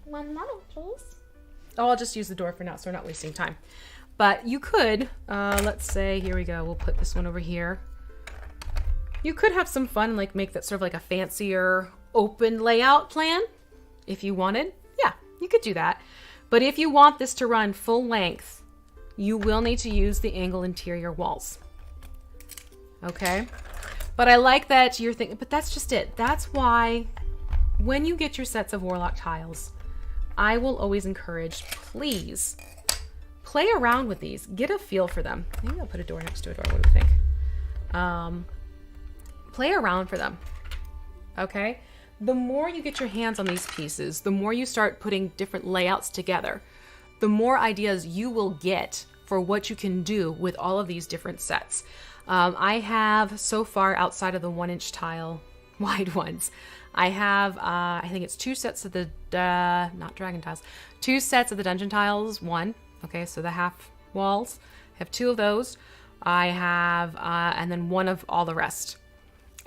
One moment, please. Oh, I'll just use the door for now, so we're not wasting time. But you could, let's say, here we go. We'll put this one over here. You could have some fun, like make that sort of like a fancier open layout plan if you wanted. Yeah, you could do that. But if you want this to run full length, you will need to use the angle interior walls. Okay? But I like that you're thinking, but that's just it. That's why when you get your sets of WarLock tiles, I will always encourage, please, play around with these. Get a feel for them. Maybe I'll put a door next to a door. What do you think? Play around for them, okay? The more you get your hands on these pieces, the more you start putting different layouts together, the more ideas you will get for what you can do with all of these different sets. I have, so far, outside of the 1-inch tile wide ones, I have, I think it's 2 sets of the, not dragon tiles, 2 sets of the dungeon tiles, 1, okay, so the half walls. I have 2 of those. I have, and then 1 of all the rest.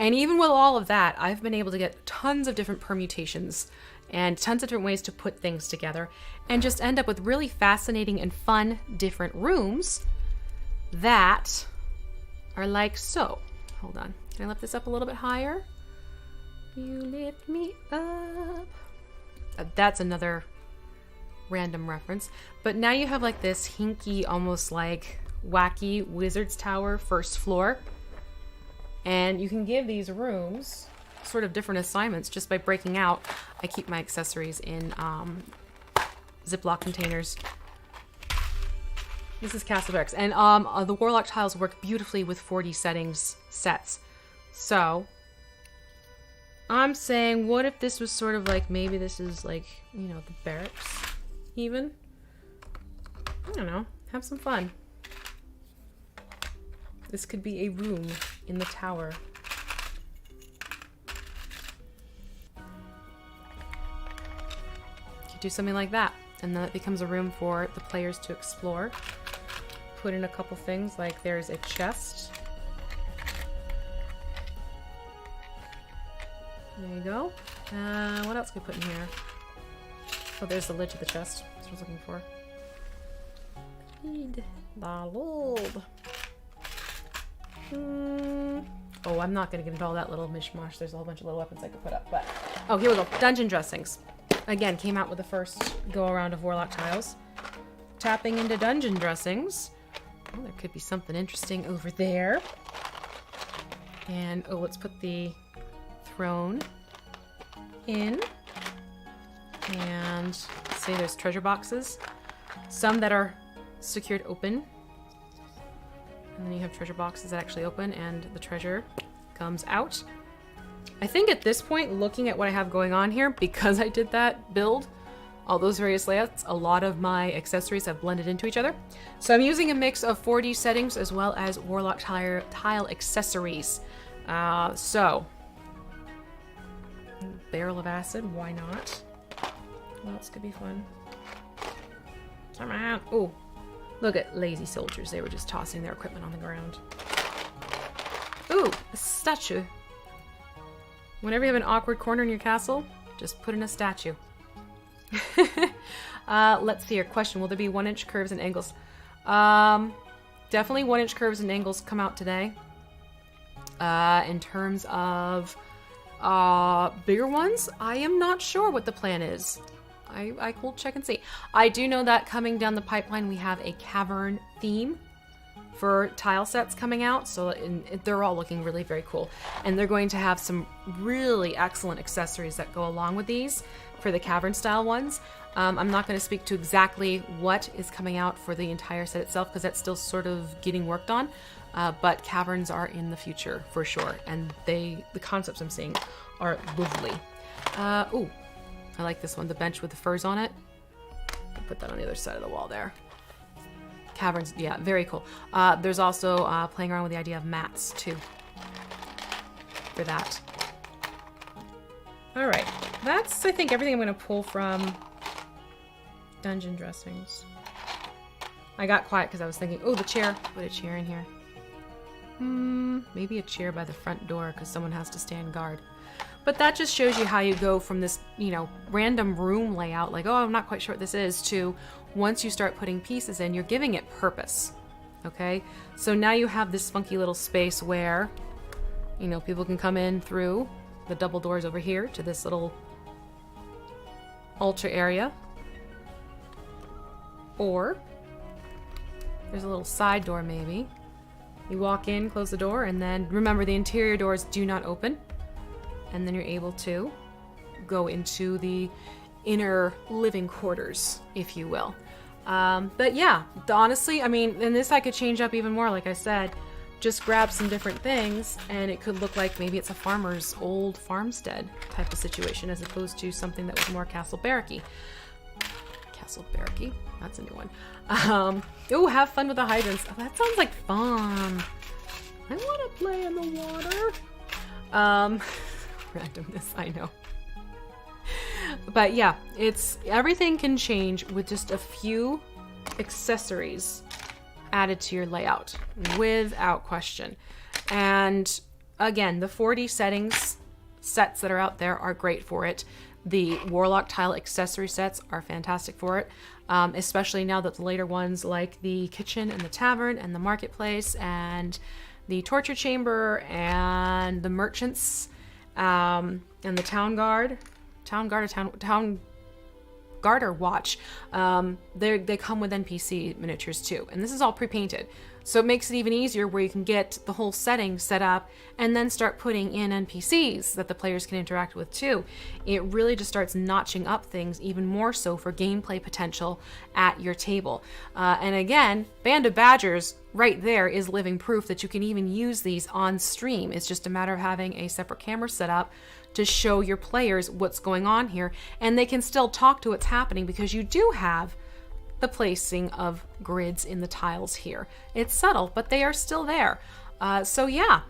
And even with all of that, I've been able to get tons of different permutations and tons of different ways to put things together and just end up with really fascinating and fun different rooms that are like so. Hold on. Can I lift this up a little bit higher? You lift me up. That's another random reference. But now you have like this hinky, almost like wacky wizard's tower first floor. And you can give these rooms sort of different assignments just by breaking out. I keep my accessories in Ziploc containers. This is Castle Barracks. And the WarLock tiles work beautifully with 4D settings sets. So I'm saying, what if this was sort of like, maybe this is like, you know, the barracks, even? I don't know. Have some fun. This could be a room in the tower. Could do something like that. And then it becomes a room for the players to explore. Put in a couple things, like there's a chest. There you go. What else can we put in here? Oh, there's the lid to the chest. That's what I was looking for. Need the lid. Oh, I'm not going to get into all that little mishmash. There's a whole bunch of little weapons I could put up. But oh, here we go. Dungeon dressings. Again, came out with the first go-around of WarLock Tiles. Tapping into dungeon dressings. Oh, there could be something interesting over there. And, oh, let's put the throne in. And say there's treasure boxes. Some that are secured open. And then you have treasure boxes that actually open and the treasure comes out. I think at this point, looking at what I have going on here, because I did that build, all those various layouts, a lot of my accessories have blended into each other. So I'm using a mix of 4D settings as well as WarLock tile accessories. So, barrel of acid, why not? What else could be fun? Come on. Oh, look at lazy soldiers. They were just tossing their equipment on the ground. Ooh, a statue. Whenever you have an awkward corner in your castle, just put in a statue. Let's see here. Question, will there be 1-inch curves and angles? Definitely 1-inch curves and angles come out today. In terms of bigger ones, I am not sure what the plan is. I will check and see. I do know that coming down the pipeline, we have a cavern theme for tile sets coming out, so they're all looking really very cool. And they're going to have some really excellent accessories that go along with these for the cavern style ones. I'm not going to speak to exactly what is coming out for the entire set itself, because that's still sort of getting worked on. But caverns are in the future for sure, and the concepts I'm seeing are lovely. Ooh, I like this one, the bench with the furs on it. I'll put that on the other side of the wall there. Caverns, yeah, very cool. There's also playing around with the idea of mats too for that. All right, that's I think everything I'm going to pull from dungeon dressings. I got quiet because I was thinking, oh, the chair. Put a chair in here. Maybe a chair by the front door because someone has to stand guard. But that just shows you how you go from this, you know, random room layout, like, oh, I'm not quite sure what this is, to once you start putting pieces in, you're giving it purpose. Okay? So now you have this funky little space where, you know, people can come in through the double doors over here to this little altar area. Or there's a little side door maybe. You walk in, close the door, and then remember the interior doors do not open. And then you're able to go into the inner living quarters, if you will. But yeah, honestly, I mean, and this I could change up even more, like I said. Just grab some different things, and it could look like maybe it's a farmer's old farmstead type of situation, as opposed to something that was more castle barracky. Castle barracky? That's a new one. Oh, have fun with the hydrants. Oh, that sounds like fun. I want to play in the water. Randomness, I know. But yeah, it's everything can change with just a few accessories added to your layout, without question. And again, the 4D sets that are out there are great for it. The WarLock Tile accessory sets are fantastic for it, especially now that the later ones like the kitchen and the tavern and the marketplace and the torture chamber and the merchants and the town guard or watch, they come with NPC miniatures too, and this is all pre-painted, so it makes it even easier where you can get the whole setting set up and then start putting in NPCs that the players can interact with too. It really just starts notching up things even more so for gameplay potential at your table. And again, Band of Badgers right there is living proof that you can even use these on stream. It's just a matter of having a separate camera set up to show your players what's going on here, and they can still talk to what's happening because you do have the placing of grids in the tiles here. It's subtle, but they are still there. So yeah,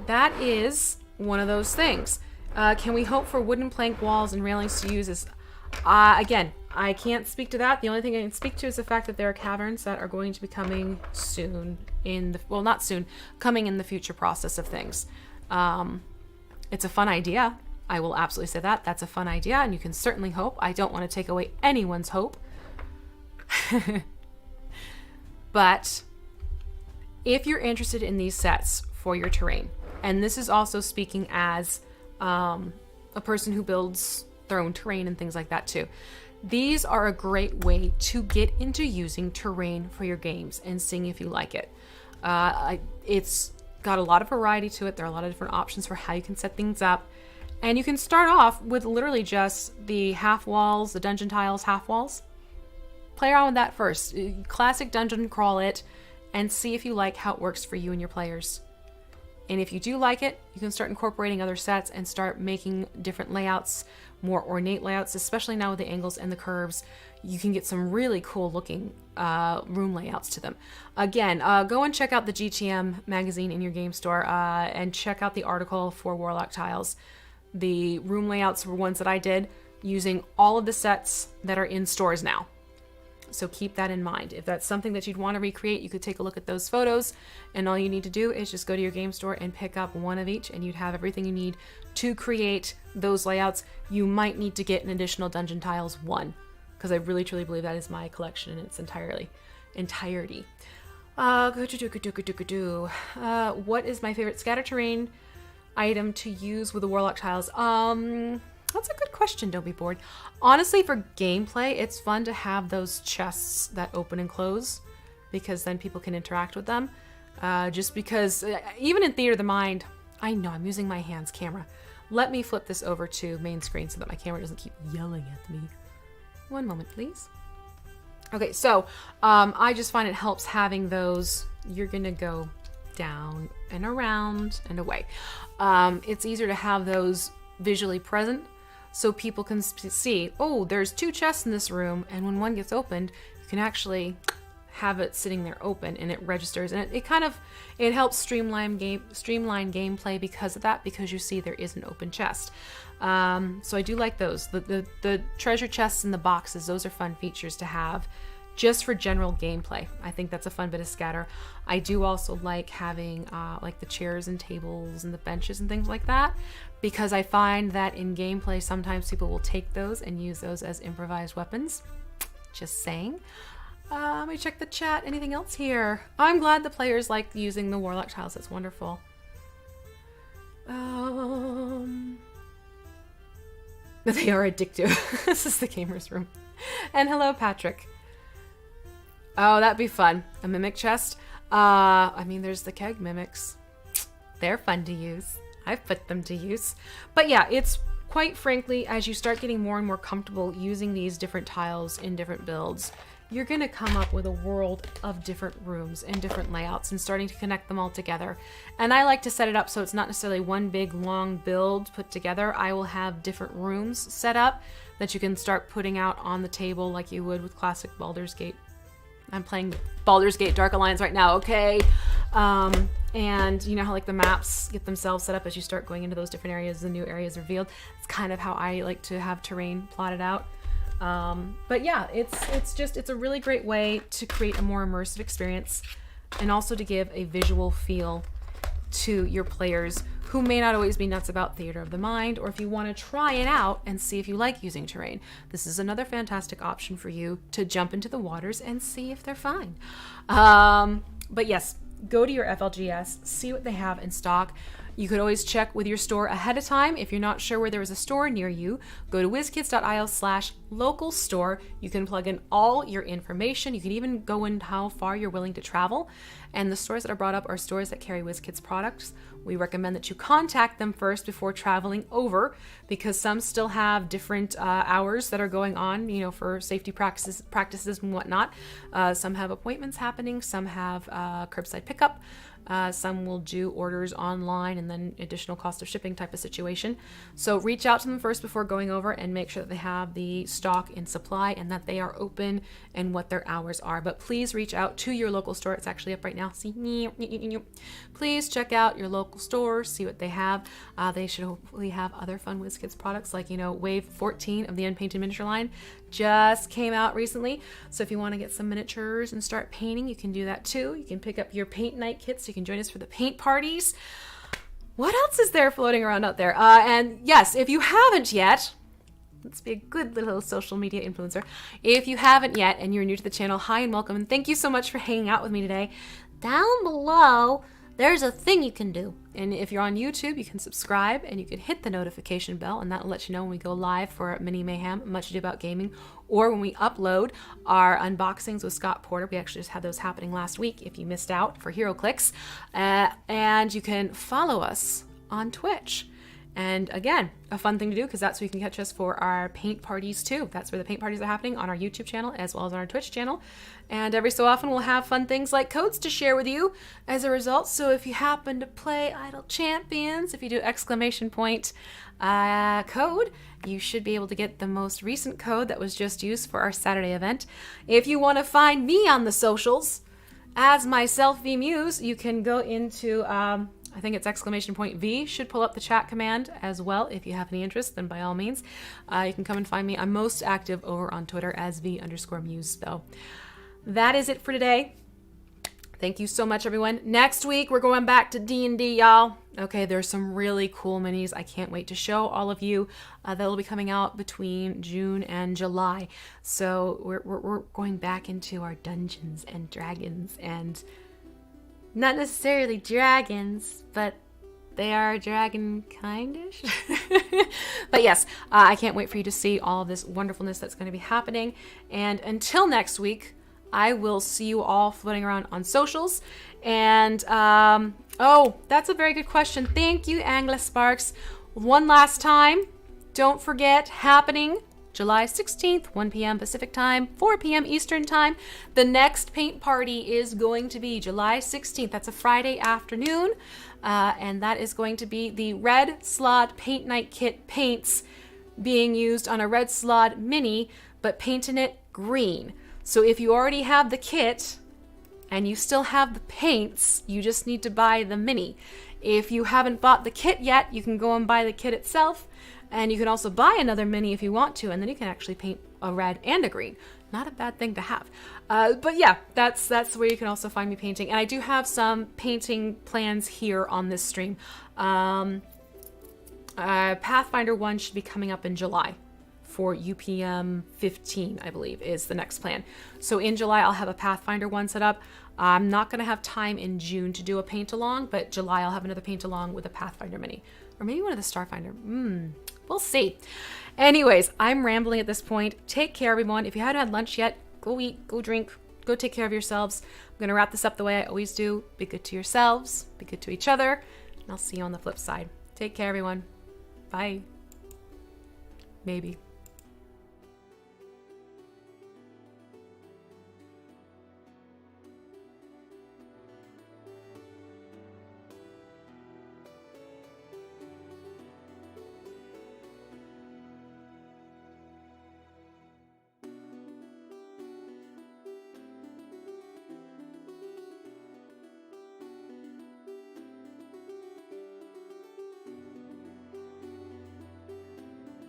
that is one of those things. Can we hope for wooden plank walls and railings to use as... again, I can't speak to that. The only thing I can speak to is the fact that there are caverns that are going to be coming soon in the... Well, not soon. Coming in the future process of things. It's a fun idea. I will absolutely say that. That's a fun idea, and you can certainly hope. I don't want to take away anyone's hope. But if you're interested in these sets for your terrain, and this is also speaking as a person who builds their own terrain and things like that too, these are a great way to get into using terrain for your games and seeing if you like it. It's got a lot of variety to it. There are a lot of different options for how you can set things up. And you can start off with literally just the half walls, the dungeon tiles, half walls. Play around with that first. Classic dungeon crawl it and see if you like how it works for you and your players. And if you do like it, you can start incorporating other sets and start making different layouts, more ornate layouts, especially now with the angles and the curves. You can get some really cool looking room layouts to them. Again, go and check out the GTM magazine in your game store and check out the article for WarLock Tiles. The room layouts were ones that I did using all of the sets that are in stores now. So keep that in mind. If that's something that you'd want to recreate, you could take a look at those photos, and all you need to do is just go to your game store and pick up one of each, and you'd have everything you need to create those layouts. You might need to get an additional dungeon tiles one, because I really truly believe that is my collection in its entirety. What is my favorite scatter terrain item to use with the WarLock Tiles? That's a good question. Don't be bored. Honestly, for gameplay, it's fun to have those chests that open and close, because then people can interact with them. Just because, even in Theater of the Mind, I know I'm using my hands camera. Let me flip this over to main screen so that my camera doesn't keep yelling at me. One moment, please. Okay, so I just find it helps having those. You're gonna go down and around and away. It's easier to have those visually present, so people can see, oh, there's two chests in this room, and when one gets opened, you can actually have it sitting there open, and it registers, and it helps streamline gameplay because of that, because you see there is an open chest. So I do like those. The treasure chests and the boxes, those are fun features to have just for general gameplay. I think that's a fun bit of scatter. I do also like having like the chairs and tables and the benches and things like that, because I find that in gameplay sometimes people will take those and use those as improvised weapons. Just saying. Let me check the chat. Anything else here? I'm glad the players like using the WarLock Tiles. That's wonderful. They are addictive. This is the gamer's room. And hello, Patrick. Oh, that'd be fun. A mimic chest. I mean, there's the keg mimics. They're fun to use. I've put them to use. But yeah, it's quite frankly, as you start getting more and more comfortable using these different tiles in different builds, you're going to come up with a world of different rooms and different layouts and starting to connect them all together. And I like to set it up so it's not necessarily one big long build put together. I will have different rooms set up that you can start putting out on the table like you would with classic Baldur's Gate. I'm playing Baldur's Gate Dark Alliance right now, okay? And you know how like the maps get themselves set up as you start going into those different areas, the new areas revealed. It's kind of how I like to have terrain plotted out. But yeah, it's a really great way to create a more immersive experience, and also to give a visual feel to your players who may not always be nuts about Theater of the Mind, or if you want to try it out and see if you like using terrain. This is another fantastic option for you to jump into the waters and see if they're fine. But yes, go to your FLGS, see what they have in stock. You could always check with your store ahead of time. If you're not sure where there is a store near you, go to WizKids.io/ local store. You can plug in all your information. You can even go in how far you're willing to travel. And the stores that are brought up are stores that carry WizKids products. We recommend that you contact them first before traveling over, because some still have different hours that are going on, you know, for safety practices and whatnot. Some have appointments happening. Some have curbside pickup. Some will do orders online and then additional cost of shipping type of situation. So reach out to them first before going over and make sure that they have the stock in supply and that they are open and what their hours are. But please reach out to your local store. It's actually up right now. See, please check out your local store, see what they have. They should hopefully have other fun WizKids products, like, you know, Wave 14 of the Unpainted Miniature line just came out recently. So if you want to get some miniatures and start painting, you can do that too. You can pick up your paint night kits. You can join us for the paint parties. What else is there floating around out there? And yes, if you haven't yet, let's be a good little social media influencer. If you haven't yet and you're new to the channel, hi and welcome, and thank you so much for hanging out with me today. Down below, there's a thing you can do. And if you're on YouTube, you can subscribe and you can hit the notification bell, and that will let you know when we go live for Mini Mayhem, Much Ado About Gaming, or when we upload our unboxings with Scott Porter. We actually just had those happening last week if you missed out for HeroClix. And you can follow us on Twitch. And again, a fun thing to do, because that's where you can catch us for our paint parties too. That's where the paint parties are happening, on our YouTube channel as well as on our Twitch channel. And every so often we'll have fun things like codes to share with you as a result. So if you happen to play Idle Champions, if you do exclamation point code, you should be able to get the most recent code that was just used for our Saturday event. If you want to find me on the socials as myself, Vee Mus'e, you can go into I think it's exclamation point V, should pull up the chat command as well. If you have any interest, then by all means, you can come and find me. I'm most active over on Twitter as V_Mus'e, though. That is it for today. Thank you so much, everyone. Next week, we're going back to D&D, y'all. Okay, there's some really cool minis I can't wait to show all of you. That'll be coming out between June and July. So we're going back into our Dungeons and Dragons, and not necessarily dragons, but they are dragon kind-ish. But yes, I can't wait for you to see all of this wonderfulness that's going to be happening. And until next week, I will see you all floating around on socials. And, oh, that's a very good question. Thank you, Angla Sparks. One last time, don't forget, happening July 16th, 1 p.m. Pacific time, 4 p.m. Eastern time. The next paint party is going to be July 16th. That's a Friday afternoon. And that is going to be the Red Slod Paint Night Kit paints being used on a Red Slod Mini, but painting it green. So if you already have the kit and you still have the paints, you just need to buy the Mini. If you haven't bought the kit yet, you can go and buy the kit itself. And you can also buy another Mini if you want to, and then you can actually paint a red and a green. Not a bad thing to have. But yeah, that's where you can also find me painting. And I do have some painting plans here on this stream. Pathfinder 1 should be coming up in July for UPM 15, I believe, is the next plan. So in July, I'll have a Pathfinder 1 set up. I'm not going to have time in June to do a paint along, but July I'll have another paint along with a Pathfinder Mini. Or maybe one of the Starfinder. We'll see. Anyways, I'm rambling at this point. Take care, everyone. If you haven't had lunch yet, go eat, go drink, go take care of yourselves. I'm going to wrap this up the way I always do. Be good to yourselves, be good to each other, and I'll see you on the flip side. Take care, everyone. Bye. Maybe.